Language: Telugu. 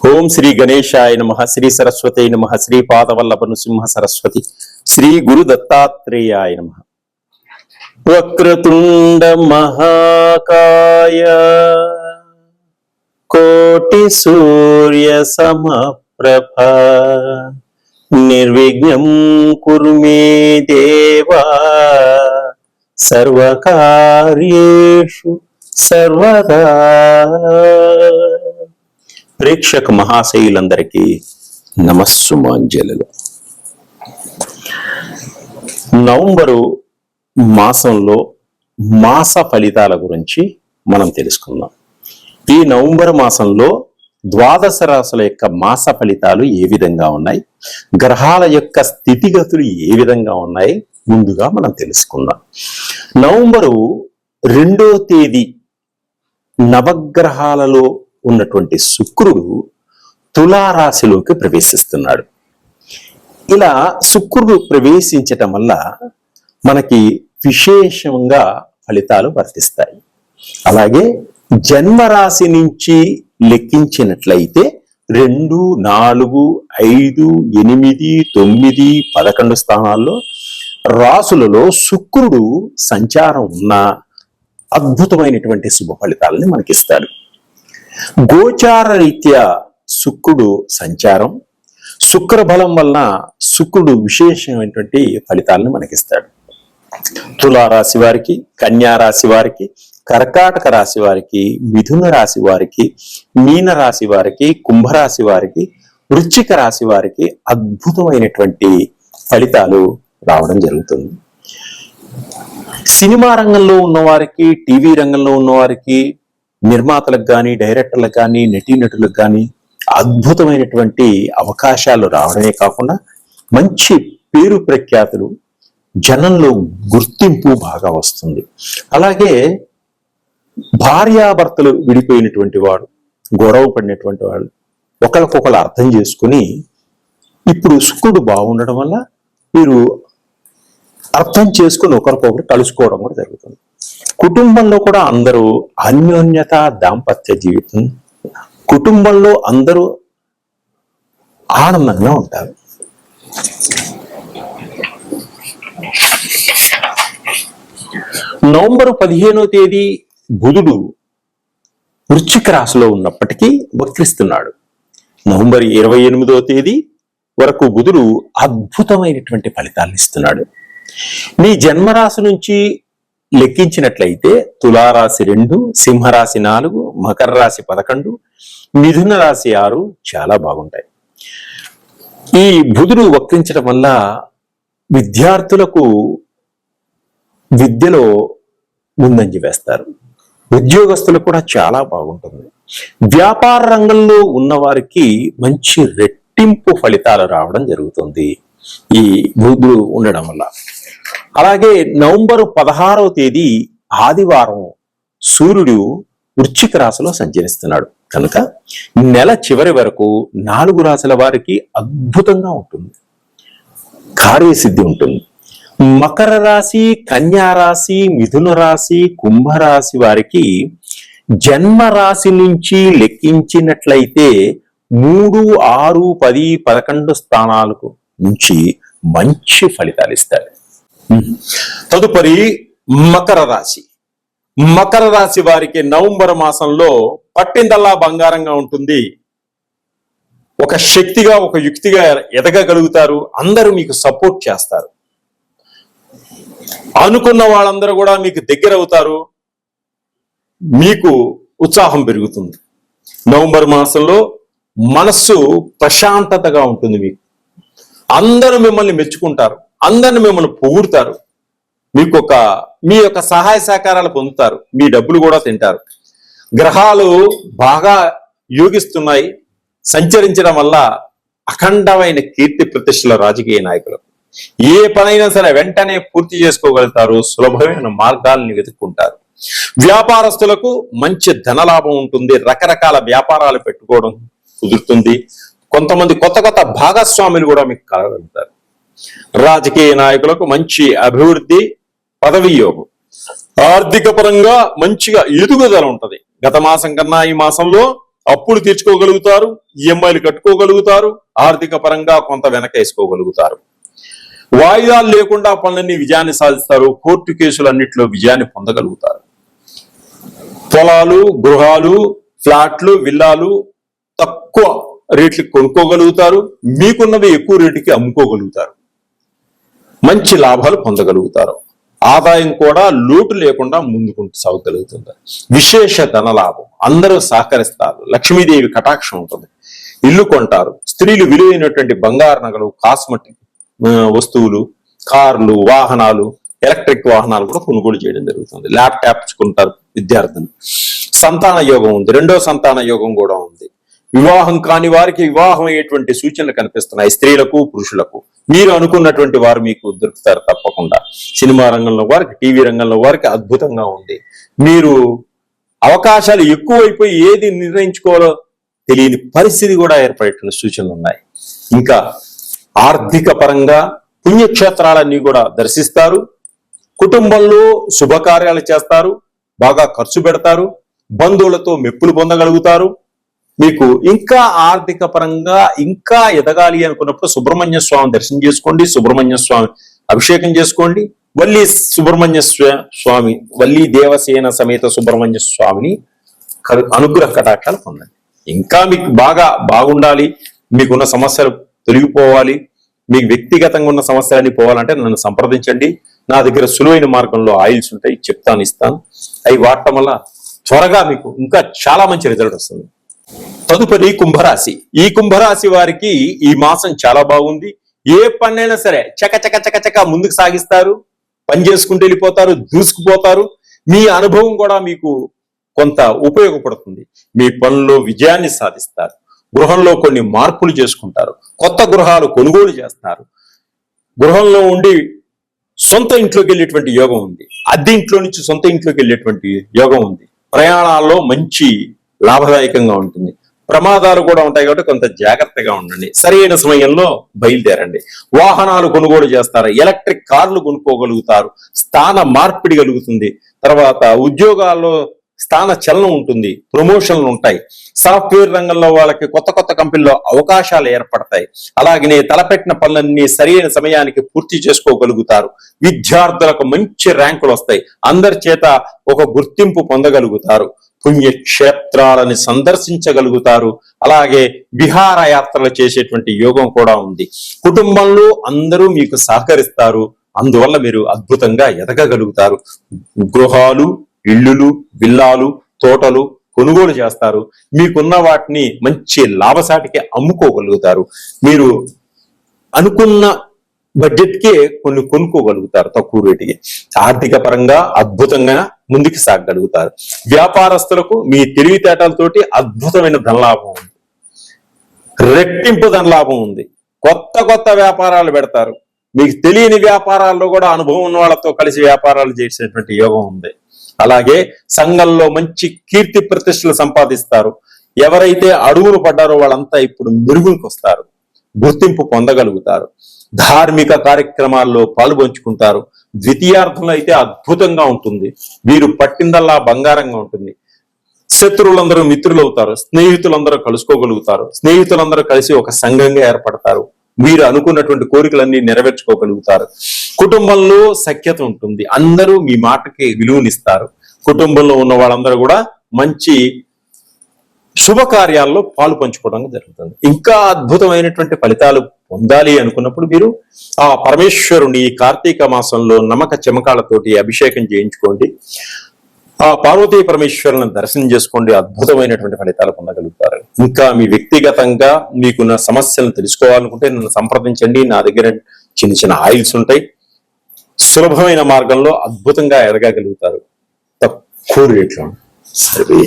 ఓం శ్రీ గణేశాయ నమః, శ్రీ సరస్వతి నమః, శ్రీ పాదవల్లభ నృసింహ సరస్వతి, శ్రీ గురు దత్తాత్రేయాయ నమః. వక్రతుండ మహాకాయ కోటి సూర్య సమప్రభ నిర్విఘ్నం కురు మే దేవా సర్వకార్యేషు సర్వదా. ప్రేక్షక మహాశయులందరికీ నమస్సుమాంజలు. నవంబరు మాసంలో మాస ఫలితాల గురించి మనం తెలుసుకుందాం. ఈ నవంబర్ మాసంలో ద్వాదశ రాశుల యొక్క మాస ఫలితాలు ఏ విధంగా ఉన్నాయి, గ్రహాల యొక్క స్థితిగతులు ఏ విధంగా ఉన్నాయి ముందుగా మనం తెలుసుకుందాం. నవంబరు 2వ తేదీ నవగ్రహాలలో ఉన్నటువంటి శుక్రుడు తులారాశిలోకి ప్రవేశిస్తున్నాడు. ఇలా శుక్రుడు ప్రవేశించటం వల్ల మనకి విశేషంగా ఫలితాలు వర్తిస్తాయి. అలాగే జన్మరాశి నుంచి లెక్కించినట్లయితే 2, 4, 5, 8, 9, 11 స్థానాల్లో రాసులలో శుక్రుడు సంచారం ఉన్న అద్భుతమైనటువంటి శుభ ఫలితాలని మనకిస్తాడు. గోచార రీత్యా శుక్రుడు సంచారం, శుక్ర బలం వలన శుక్రుడు విశేషమైనటువంటి ఫలితాలను మనకిస్తాడు. తులారాశి వారికి, కన్యా రాశి వారికి, కర్కాటక రాశి వారికి, మిథున రాశి వారికి, మీన రాశి వారికి, కుంభరాశి వారికి, వృశ్చిక రాశి వారికి అద్భుతమైనటువంటి ఫలితాలు రావడం జరుగుతుంది. సినిమా రంగంలో ఉన్నవారికి, టీవీ రంగంలో ఉన్నవారికి, నిర్మాతలకు కానీ, డైరెక్టర్లకు కానీ, నటీనటులకు కానీ అద్భుతమైనటువంటి అవకాశాలు రావడమే కాకుండా మంచి పేరు ప్రఖ్యాతులు, జనంలో గుర్తింపు బాగా వస్తుంది. అలాగే భార్యాభర్తలు విడిపోయినటువంటి వాడు, గొడవ పడినటువంటి వాళ్ళు ఒకరికొకరు అర్థం చేసుకుని ఇప్పుడు శుక్రుడు బాగుండడం వల్ల వీరు అర్థం చేసుకుని ఒకరికొకరు కలుసుకోవడం కూడా జరుగుతుంది. కుటుంబంలో కూడా అందరూ అన్యోన్యత, దాంపత్య జీవితం, కుటుంబంలో అందరూ ఆనందంగా ఉంటారు. నవంబర్ 15వ తేదీ బుధుడు వృశ్చిక రాశిలో ఉన్నప్పటికీ వక్రిస్తున్నాడు. నవంబర్ 28వ తేదీ వరకు బుధుడు అద్భుతమైనటువంటి ఫలితాలను ఇస్తున్నాడు. మీ జన్మరాశి నుంచి లెక్కించినట్లయితే తులారాశి 2, సింహరాశి 4, మకర రాశి 11, మిథున రాశి 6 చాలా బాగుంటాయి. ఈ బుధుడు వక్రించడం వల్ల విద్యార్థులకు విద్యలో ముందంజ వేస్తారు. ఉద్యోగస్తులకు కూడా చాలా బాగుంటుంది. వ్యాపార రంగంలో ఉన్నవారికి మంచి రెట్టింపు ఫలితాలు రావడం జరుగుతుంది ఈ బుధుడు ఉండడం వల్ల. అలాగే నవంబర్ 16వ తేదీ ఆదివారం సూర్యుడు వృశ్చిక రాశిలో సంచరిస్తున్నాడు కనుక నెల చివరి వరకు 4 రాశుల వారికి అద్భుతంగా ఉంటుంది, కార్యసిద్ధి ఉంటుంది. మకర రాశి, కన్యా రాశి, మిథున రాశి, కుంభరాశి వారికి జన్మ రాశి నుంచి లెక్కించినట్లయితే 3, 6, 10, 11 స్థానాలకు నుంచి మంచి ఫలితాలు ఇస్తాడు. తదుపరి మకర రాశి. మకర రాశి వారికి నవంబర్ మాసంలో పట్టిందల్లా బంగారంగా ఉంటుంది. ఒక శక్తిగా, ఒక యుక్తిగా ఎదగగలుగుతారు. అందరూ మీకు సపోర్ట్ చేస్తారు. అనుకున్న వాళ్ళందరూ కూడా మీకు దగ్గర అవుతారు. మీకు ఉత్సాహం పెరుగుతుంది. నవంబర్ మాసంలో మనస్సు ప్రశాంతతగా ఉంటుంది. మీకు అందరూ మిమ్మల్ని మెచ్చుకుంటారు, అందరిని మిమ్మల్ని పొగుడుతారు, మీ యొక్క సహాయ సహకారాలు పొందుతారు, మీ డబ్బులు కూడా తింటారు. గ్రహాలు బాగా యోగిస్తున్నాయి. సంచరించడం వల్ల అఖండమైన కీర్తి ప్రతిష్టల రాజకీయ నాయకులకు ఏ పనైనా సరే వెంటనే పూర్తి చేసుకోగలుగుతారు. సులభమైన మార్గాల్ని వెతుక్కుంటారు. వ్యాపారస్తులకు మంచి ధనలాభం ఉంటుంది. రకరకాల వ్యాపారాలు పెట్టుకోవడం కుదురుతుంది. కొంతమంది కొత్త కొత్త భాగస్వాములు కూడా మీకు కలగలుగుతారు. రాజకీయ నాయకులకు మంచి అభివృద్ధి, పదవి యోగం, ఆర్థిక పరంగా మంచిగా ఎదుగుదల ఉంటది. గత మాసం కన్నా ఈ మాసంలో అప్పులు తీర్చుకోగలుగుతారు, ఈఎంఐలు కట్టుకోగలుగుతారు, ఆర్థిక పరంగా కొంత వెనకేసుకోగలుగుతారు. వాయిదాలు లేకుండా పనులన్నీ విజయాన్ని సాధిస్తారు, కోర్టు కేసులన్నింటిలో విజయాన్ని పొందగలుగుతారు. పొలాలు, గృహాలు, ఫ్లాట్లు, విల్లాలు తక్కువ రేట్లకు కొనుక్కోగలుగుతారు, మీకున్నవి ఎక్కువ రేటుకి అమ్ముకోగలుగుతారు, మంచి లాభాలు పొందగలుగుతారు. ఆదాయం కూడా లోటు లేకుండా ముందుకు సాగగలుగుతుంది. విశేష ధన లాభం, అందరూ సహకరిస్తారు, లక్ష్మీదేవి కటాక్షం ఉంటుంది, ఇల్లు కొంటారు. స్త్రీలు విలువైనటువంటి బంగారు నగలు, కాస్మెటిక్ వస్తువులు, కార్లు, వాహనాలు, ఎలక్ట్రిక్ వాహనాలు కూడా కొనుగోలు చేయడం జరుగుతుంది. ల్యాప్టాప్స్ కొంటారు విద్యార్థులు. సంతాన యోగం ఉంది, రెండో సంతాన యోగం కూడా ఉంది. వివాహం కాని వారికి వివాహం అయ్యేటువంటి సూచనలు కనిపిస్తున్నాయి, స్త్రీలకు, పురుషులకు. మీరు అనుకున్నటువంటి వారు మీకు దొరుకుతారు తప్పకుండా. సినిమా రంగంలో వారికి, టీవీ రంగంలో వారికి అద్భుతంగా ఉంది. మీరు అవకాశాలు ఎక్కువైపోయి ఏది నిర్ణయించుకోవాలో తెలియని పరిస్థితి కూడా ఏర్పడేటువంటి సూచనలు ఉన్నాయి. ఇంకా ఆర్థిక పరంగా పుణ్యక్షేత్రాలన్నీ కూడా దర్శిస్తారు, కుటుంబంలో శుభకార్యాలు చేస్తారు, బాగా ఖర్చు పెడతారు, బంధువులతో మెప్పులు పొందగలుగుతారు. మీకు ఇంకా ఆర్థిక పరంగా ఇంకా ఎదగాలి అనుకున్నప్పుడు సుబ్రహ్మణ్య స్వామి దర్శనం చేసుకోండి, సుబ్రహ్మణ్య స్వామి అభిషేకం చేసుకోండి. వల్లి సుబ్రహ్మణ్య స్వామి, వల్లి దేవసేన సమేత సుబ్రహ్మణ్య స్వామిని అనుగ్రహ కటాక్షాలు పొందండి. ఇంకా మీకు బాగా బాగుండాలి, మీకున్న సమస్యలు తొలగిపోవాలి, మీకు వ్యక్తిగతంగా ఉన్న సమస్యలన్నీ పోవాలంటే నన్ను సంప్రదించండి. నా దగ్గర సులువైన మార్గంలో ఆయిల్స్ ఉంటాయి, చెప్తాను, ఇస్తాను. అవి వాడటం వల్ల త్వరగా మీకు ఇంకా చాలా మంచి రిజల్ట్ వస్తుంది. తదుపరి కుంభరాశి. ఈ కుంభరాశి వారికి ఈ మాసం చాలా బాగుంది. ఏ పనైనా సరే చక చక చక చక ముందుకు సాగిస్తారు, పని చేసుకుంటూ వెళ్ళిపోతారు, దూసుకుపోతారు. మీ అనుభవం కూడా మీకు కొంత ఉపయోగపడుతుంది. మీ పనుల్లో విజయాన్ని సాధిస్తారు, గృహంలో కొన్ని మార్పులు చేసుకుంటారు, కొత్త గృహాలు కొనుగోలు చేస్తారు, గృహంలో ఉండి సొంత ఇంట్లోకి వెళ్ళేటువంటి యోగం ఉంది, అద్దె ఇంట్లో నుంచి సొంత ఇంట్లోకి వెళ్ళేటువంటి యోగం ఉంది. ప్రయాణాల్లో మంచి లాభదాయకంగా ఉంటుంది. ప్రమాదాలు కూడా ఉంటాయి కాబట్టి కొంత జాగ్రత్తగా ఉండండి. సరైన సమయంలో బయలుదేరండి. వాహనాలు కొనుగోలు చేస్తారు, ఎలక్ట్రిక్ కార్లు కొనుక్కోగలుగుతారు, స్థాన మార్పిడి కలుగుతుంది. తర్వాత ఉద్యోగాల్లో స్థాన చలనం ఉంటుంది, ప్రమోషన్లు ఉంటాయి. సాఫ్ట్వేర్ రంగంలో వాళ్ళకి కొత్త కొత్త కంపెనీలో అవకాశాలు ఏర్పడతాయి. అలాగనే తలపెట్టిన పనులన్నీ సరైన సమయానికి పూర్తి చేసుకోగలుగుతారు. విద్యార్థులకు మంచి ర్యాంకులు వస్తాయి, అందరి చేత ఒక గుర్తింపు పొందగలుగుతారు. పుణ్యక్షేత్రాలని సందర్శించగలుగుతారు. అలాగే విహారయాత్రలు చేసేటువంటి యోగం కూడా ఉంది. కుటుంబంలో అందరూ మీకు సహకరిస్తారు, అందువల్ల మీరు అద్భుతంగా ఎదగగలుగుతారు. గృహాలు, ఇళ్ళులు, విల్లాలు, తోటలు కొనుగోలు చేస్తారు. మీకున్న వాటిని మంచి లాభసాటికి అమ్ముకోగలుగుతారు. మీరు అనుకున్న బడ్జెట్కే కొన్ని కొనుక్కోగలుగుతారు తక్కువ రేటుకి. ఆర్థిక పరంగా అద్భుతంగా ముందుకు సాగగలుగుతారు. వ్యాపారస్తులకు మీ తెలివితేటలతోటి అద్భుతమైన ధనలాభం ఉంది, రెట్టింపు ధనలాభం ఉంది. కొత్త కొత్త వ్యాపారాలు పెడతారు. మీకు తెలియని వ్యాపారాల్లో కూడా అనుభవం ఉన్న వాళ్ళతో కలిసి వ్యాపారాలు చేసేటువంటి యోగం ఉంది. అలాగే సంఘంలో మంచి కీర్తి ప్రతిష్టలు సంపాదిస్తారు. ఎవరైతే అడుగులు పడ్డారో వాళ్ళంతా ఇప్పుడు మెరుగునికి వస్తారు, గుర్తింపు పొందగలుగుతారు. ధార్మిక కార్యక్రమాల్లో పాల్పంచుకుంటారు. ద్వితీయార్థంలో అయితే అద్భుతంగా ఉంటుంది. వీరు పట్టిందల్లా బంగారంగా ఉంటుంది. శత్రువులందరూ మిత్రులు అవుతారు, స్నేహితులందరూ కలుసుకోగలుగుతారు, స్నేహితులందరూ కలిసి ఒక సంఘంగా ఏర్పడతారు. మీరు అనుకున్నటువంటి కోరికలన్నీ నెరవేర్చుకోగలుగుతారు. కుటుంబంలో సఖ్యత ఉంటుంది, అందరూ మీ మాటకి విలువనిస్తారు. కుటుంబంలో ఉన్న వాళ్ళందరూ కూడా మంచి శుభకార్యాల్లో పాలు పంచుకోవడం జరుగుతుంది. ఇంకా అద్భుతమైనటువంటి ఫలితాలు పొందాలి అనుకున్నప్పుడు మీరు ఆ పరమేశ్వరుని ఈ కార్తీక మాసంలో నమ్మక చెమకాలతోటి అభిషేకం చేయించుకోండి. ఆ పార్వతీ పరమేశ్వరులను దర్శనం చేసుకోండి, అద్భుతమైనటువంటి ఫలితాలు పొందగలుగుతారు. ఇంకా మీ వ్యక్తిగతంగా మీకున్న సమస్యలను తెలుసుకోవాలనుకుంటే నన్ను సంప్రదించండి. నా దగ్గర చిన్న చిన్న ఆయిల్స్ ఉంటాయి. సులభమైన మార్గంలో అద్భుతంగా ఎదగగలుగుతారు తక్కువ రేట్లో. సరే.